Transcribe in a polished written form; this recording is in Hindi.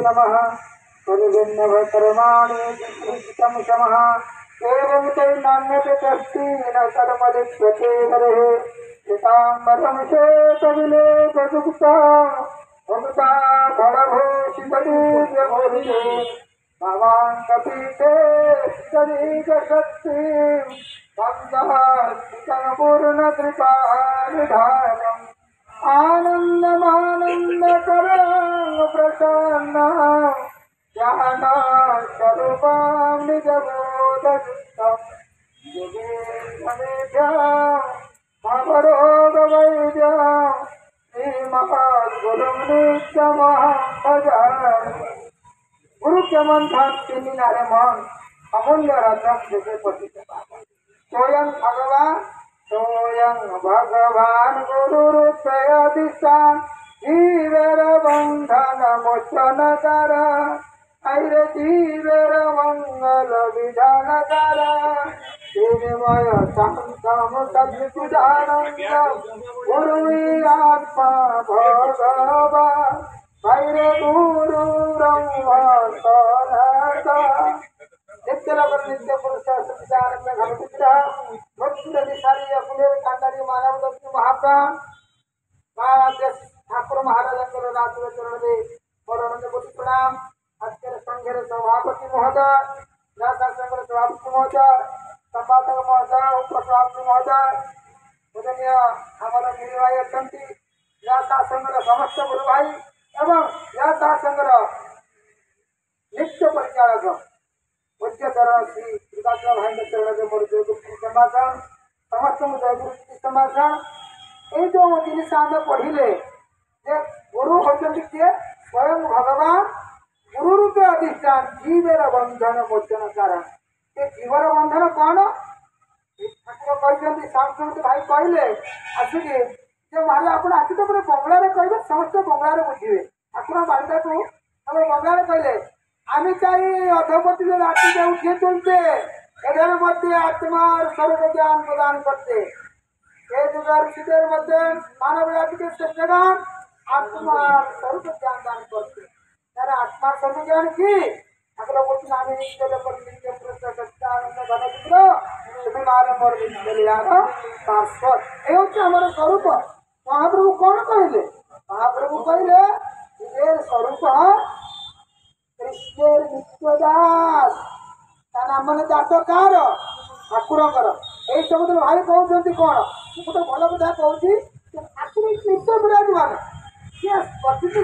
नमः कर्माणि विकृतं शमः एवं तैनान्यते तस्ति न कर्मलिप्यते हरेः एताम्बरं शेतविलेखसुप्ता भक्ता फलभूषितदीर्घभूरिः भवान् कपीते शरीरशक्तिं वन्दः पूर्णकृपानिधानम् आनन्दमानन्दकरं प्रसन्नं ज्ञानस्वरूपं निजबोधयुक्तं योगेशमेध्यम् अपरोगवैद्यं श्रीमद्गुरुं नित्यमहं भजामि। गुरु के मन शांति नारे मन अमूल्य रत्न जैसे पतित स्वयं भगवान गुरु रूपे अधिष्ठान जीवेर बंधन मोचन कर ऐरे जीवेर मंगल विधान कर श्रीमय शांतम सद्विदानंदम गुरु आत्मा भगवान ऐरे गुरु ब्रह्म नित्य लगर नित्य पुरुष सच्चिदान में घटित भक्ति अधिकारी अकुलेर कांडारी मानव दत्त महाप्राण ठाकुर महाराज रात्र चरण में बरनंद कोटि प्रणाम। अत्यर संघेर सभापति महोदय संघ सभापति महोदय संपादक महोदय उपसभापति महोदय पूजनीय आमर गिरी भाई अच्छा संघर समस्त गुरु भाई एवं संघर नित्य परिचालक पूज्य चरण श्री दुर्गाचरण भाई चरण के मोर जयगुरु संभाषण समस्त जयगुरु संभाषण ये जो जिनिस आम पढ़िले गुरु होती किए स्वयं भगवान गुरु रूपे अधिष्ठान जीवेर बंधन मोचन कारण ये जीवर बंधन कौन ठाकुर कहते सांस्कृतिक भाई कहले आसिक मारे आप आसिक बंगला कहे समस्त बंगला बुझे ठाकुर बालिका को बंगला कहले आम्ही काही अधोपती रात्री उठे तुलते एधर मध्य आत्मार सर्व ज्ञान प्रदान करते हे जुगार शीतेर मध्य मानव जाति के श्रेष्ठ ज्ञान आत्मार सर्व ज्ञान दान करते तर आत्मा सर्व ज्ञान की अगर बोलते आम्ही नित्य पर नित्य पुरुष सच्चिदानंद घनचित्र तुम्ही मानव कल्याण शाश्वत ये होचे हमारे स्वरूप। महाप्रभु कौन कहले महाप्रभु कहले ये स्वरूप कृष्णेर नित्यदास ता नाम दास कार ठाकुर यही सब भाई कहते कौन गोटे भल कथा कहूँ ठाकुर नित्य विराजमान प्रतिदिन